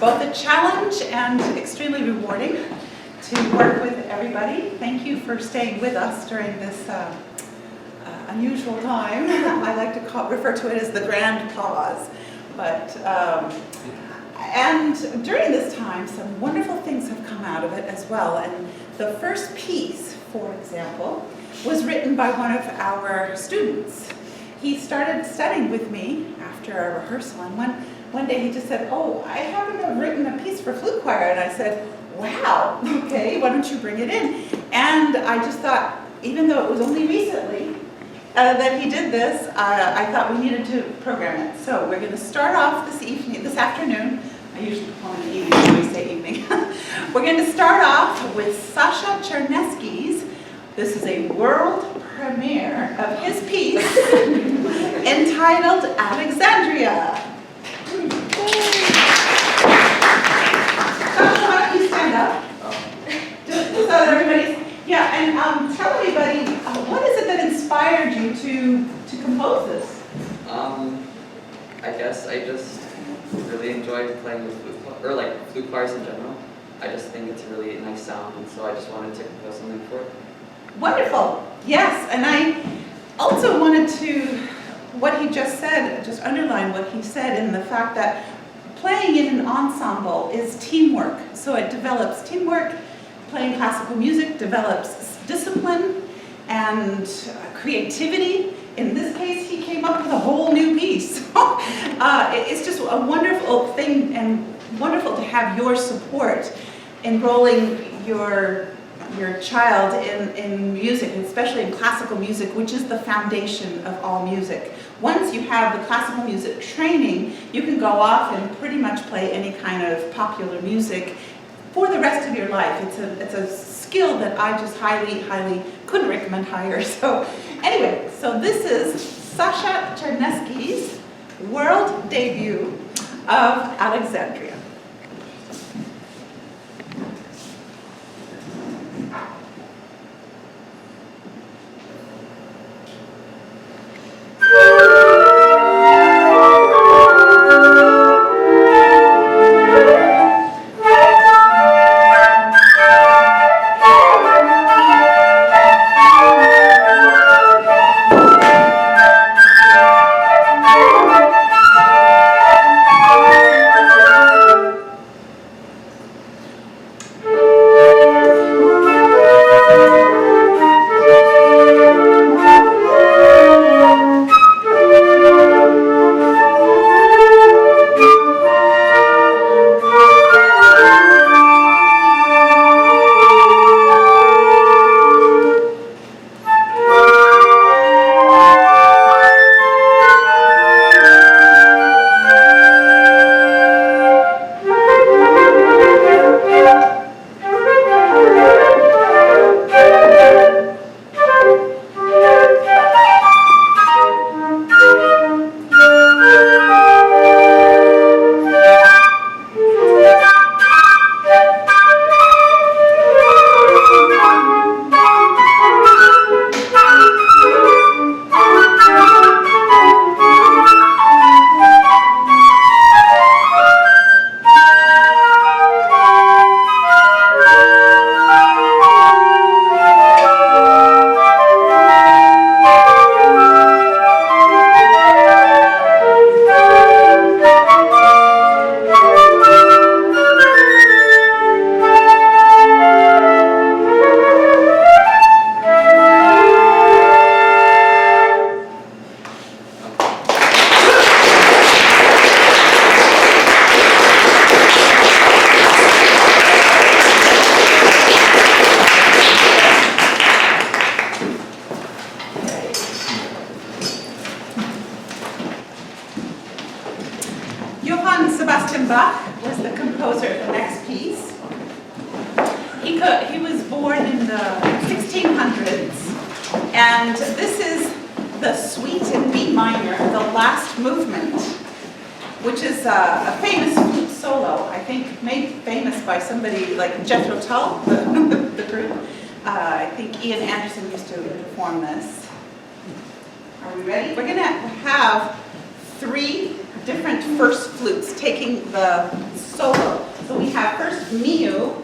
both a challenge and extremely rewarding to work with everybody. Thank you for staying with us during this unusual time. I like to refer to it as the grand pause. But and during this time, some wonderful things have come out of it as well. And the first piece, for example, was written by one of our students. He started studying with me after our rehearsal, and one day he just said, "Oh, I happen to have written a piece for flute choir." And I said, "Wow, okay, why don't you bring it in?" And I just thought, even though it was only recently that he did this, I thought we needed to program it. So we're going to start off this afternoon. I usually call it evening when we say evening. We're going to start off with Sasha Chernesky's. This is a world premiere of his piece entitled Alexandria. Sasha, why don't you stand up? Just so that everybody's, yeah, and tell everybody, what is it that inspired you to compose this? I guess I just really enjoyed playing with flute choirs in general. I just think it's a really nice sound, and so I just wanted to compose something for it. Wonderful. Yes, and I also wanted to, what he just said, just underline what he said in the fact that playing in an ensemble is teamwork. So it develops teamwork. Playing classical music develops discipline and creativity. In this case, he came up with a whole new piece. It's just a wonderful thing and wonderful to have your support enrolling your child in music, and especially in classical music, which is the foundation of all music. Once you have the classical music training, you can go off and pretty much play any kind of popular music for the rest of your life. It's a skill that I just highly couldn't recommend higher. So anyway, so this is Sasha Chernesky's world debut of Alexandria. Was the composer of the next piece. He was born in the 1600s, and this is the Suite in B minor, the last movement, which is a famous flute solo, I think made famous by somebody like Jethro Tull, the group. I think Ian Anderson used to perform this. Are we ready? We're going to have 3 different first flutes taking the solo. So we have first Miu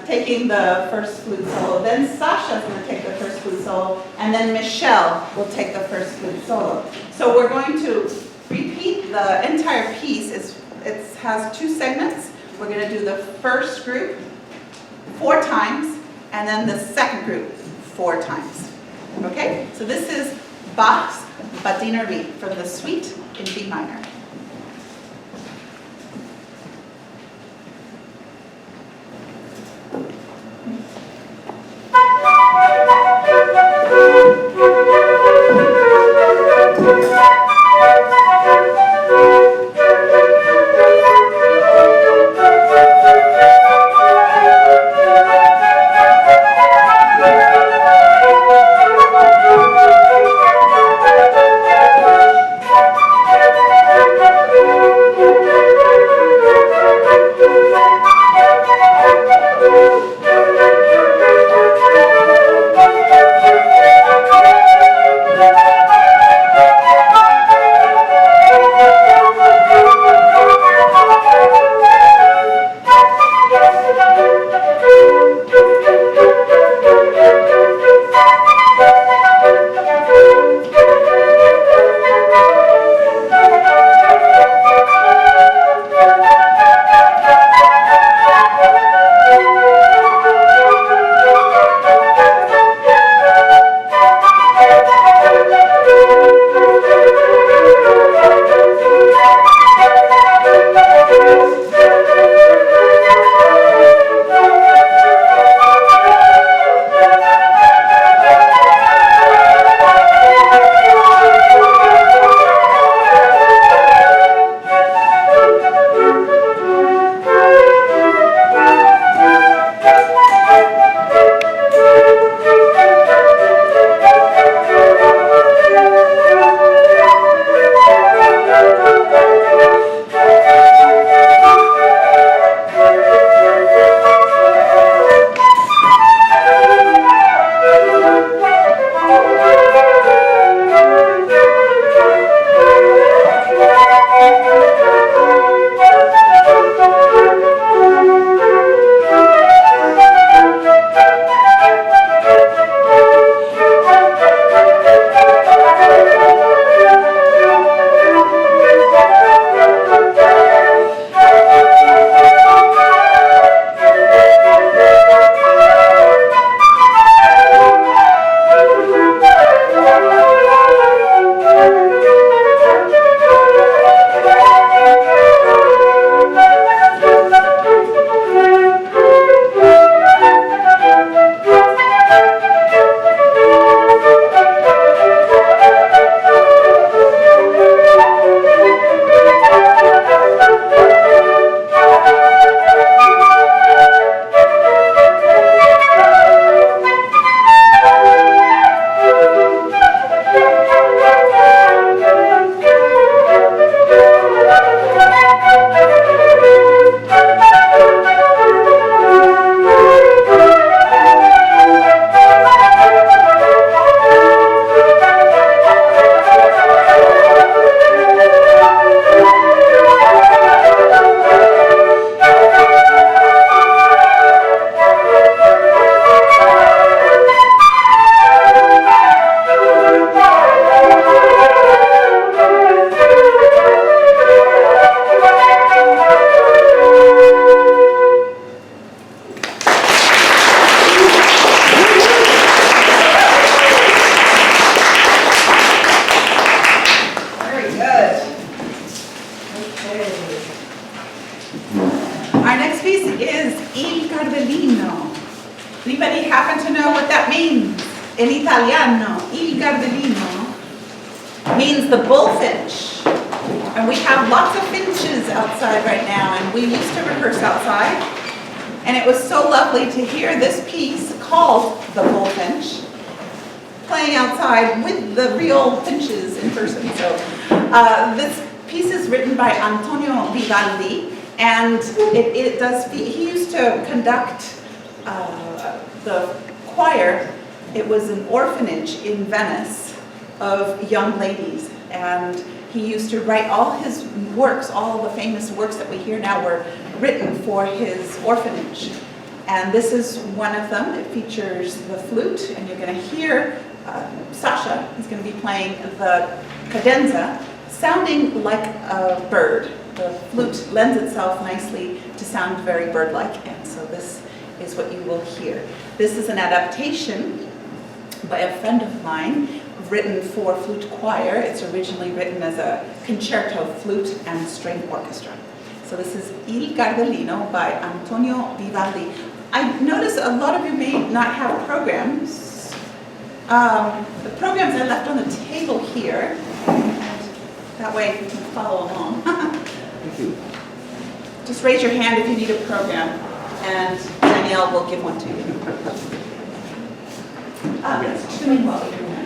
taking the first flute solo, then Sasha's going to take the first flute solo, and then Michelle will take the first flute solo. So we're going to repeat the entire piece. It has 2 segments. We're going to do the first group 4 times, and then the second group 4 times. Okay? So this is Bach's Badineri from the Suite in B minor. Anybody happen to know what that means? In Italiano, il gardellino means the bullfinch. And we have lots of finches outside right now, and we used to rehearse outside. And it was so lovely to hear this piece called The Bullfinch, playing outside with the real finches in person. So this piece is written by Antonio Vivaldi, and he used to conduct the choir. It was an orphanage in Venice of young ladies, and He used to write all his works, all the famous works that we hear now were written for his orphanage. And this is one of them. It features the flute, and you're going to hear Sasha, he's going to be playing the cadenza, sounding like a bird. The flute lends itself nicely to sound very bird-like, and so this is what you will hear. This is an adaptation by a friend of mine, written for flute choir. It's originally written as a concerto flute and string orchestra. So this is Il Gardelino by Antonio Vivaldi. I notice a lot of you may not have programs. The programs I left on the table here. That way you can follow along. Thank you. Just raise your hand if you need a program, and Danielle will give one to you. Yes, tuning while we're doing that.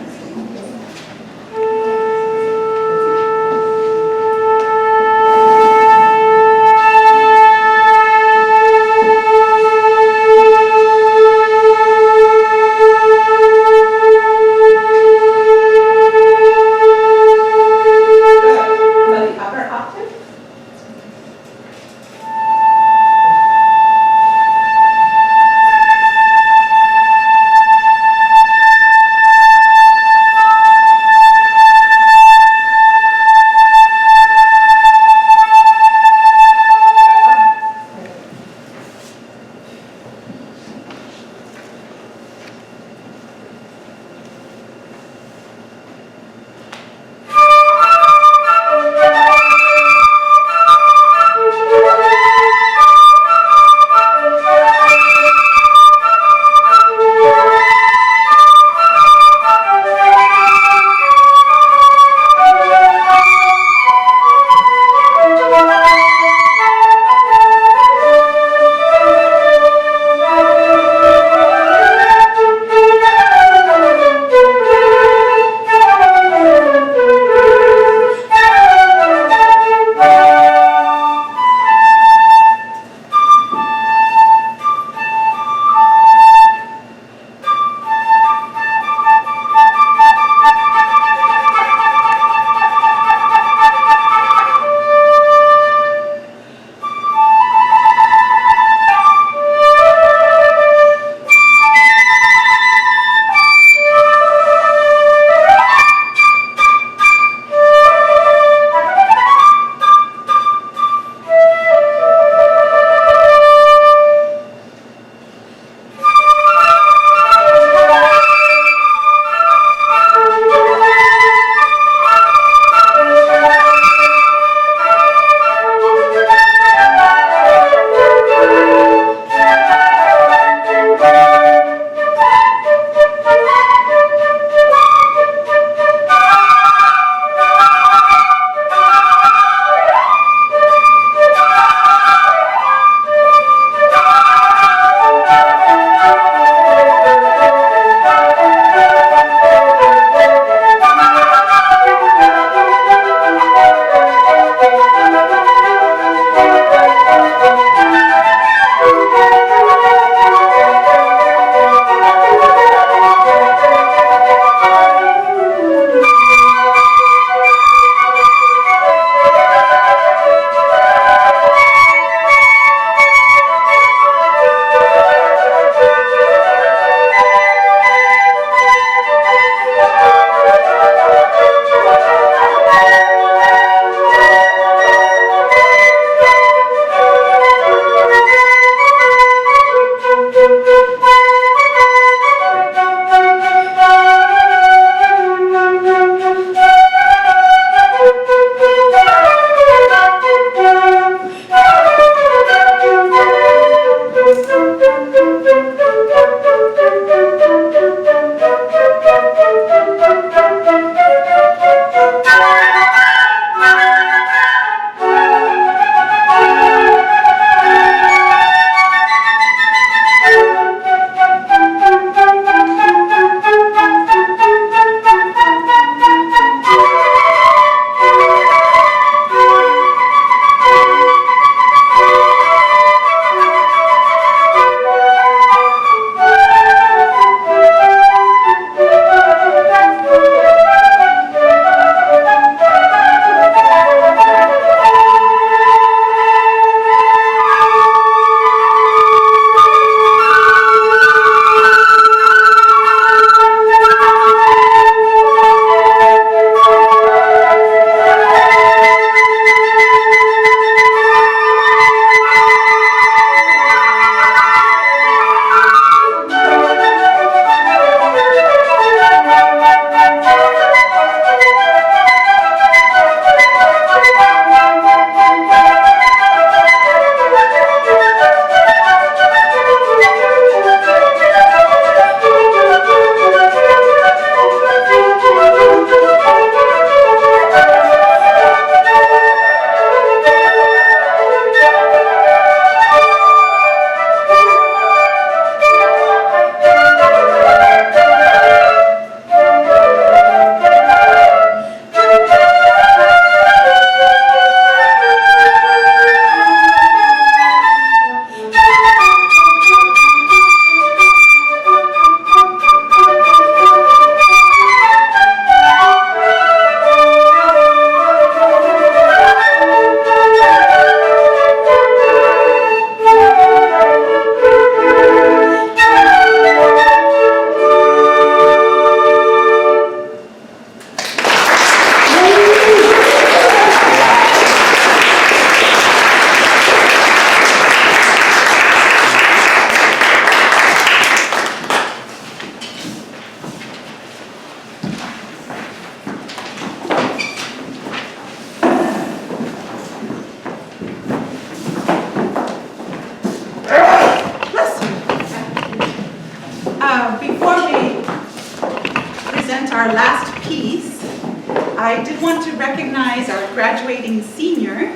graduating senior,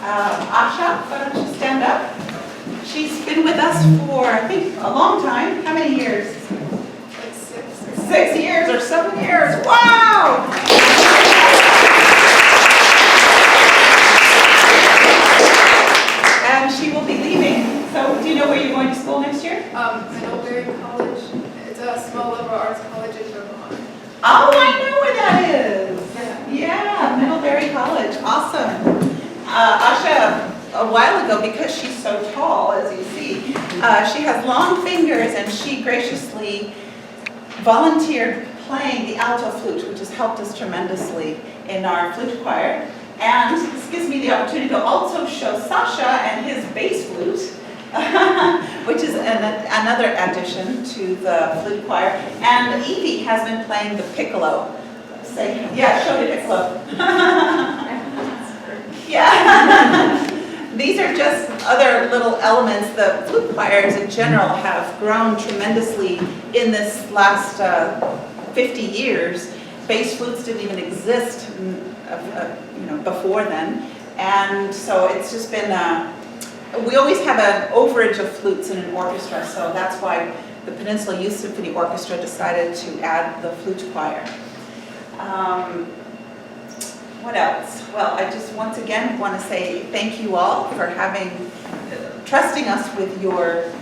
Asha. Why don't you stand up? She's been with us for, I think, a long time. How many years? Like 6 or 6 years or 7 years. Wow! And she will be leaving. So, do you know where you're going to school next year? Middlebury College. It's a small liberal arts college in Vermont. Oh, I know where that is. Yeah, Middlebury College. Awesome. Asha, a while ago, because she's so tall, as you see, she has long fingers, and she graciously volunteered playing the alto flute, which has helped us tremendously in our flute choir. And this gives me the opportunity to also show Sasha and his bass flute, which is another addition to the flute choir. And Evie has been playing the piccolo. Say, yeah, show the piccolo. Yeah. These are just other little elements. The flute choirs in general have grown tremendously in this last 50 years. Bass flutes didn't even exist before then. And so it's just been, we always have an overage of flutes in an orchestra, so that's why the Peninsula Youth Symphony Orchestra decided to add the flute choir. What else? Well, I just once again want to say thank you all for trusting us with your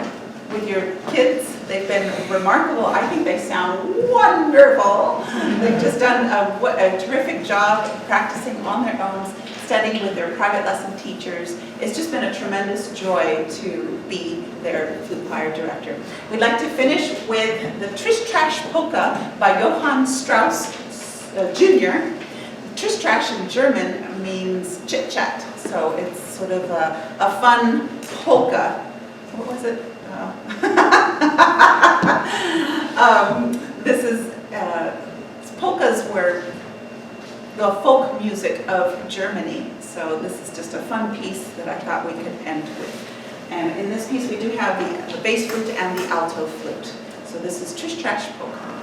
kids. They've been remarkable. I think they sound wonderful. They've just done a terrific job practicing on their own, studying with their private lesson teachers. It's just been a tremendous joy to be their flute choir director. We'd like to finish with the Trish Trash Polka by Johann Strauss Jr. Trish Trash in German means chit-chat, so it's sort of a fun polka. What was it? Polkas were the folk music of Germany, so this is just a fun piece that I thought we could end with. And in this piece we do have the bass flute and the alto flute. So this is Trish Trash Polka.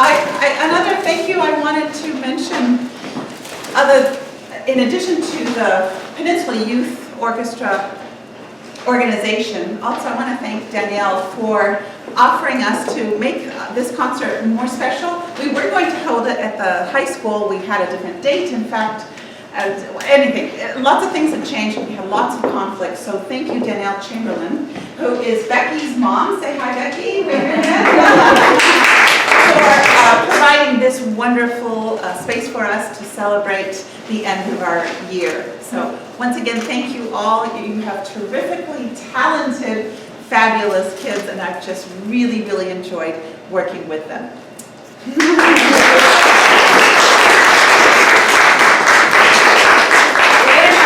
Another thank you I wanted to mention, in addition to the Peninsula Youth Orchestra organization, also I want to thank Danielle for offering us to make this concert more special. We were going to hold it at the high school. We had a different date, in fact. Lots of things have changed. We had lots of conflicts. So thank you, Danielle Chamberlain, who is Becky's mom. Say hi, Becky. Wave your hand. For providing this wonderful space for us to celebrate the end of our year. So once again, thank you all. You have terrifically talented, fabulous kids, and I've just really, really enjoyed working with them.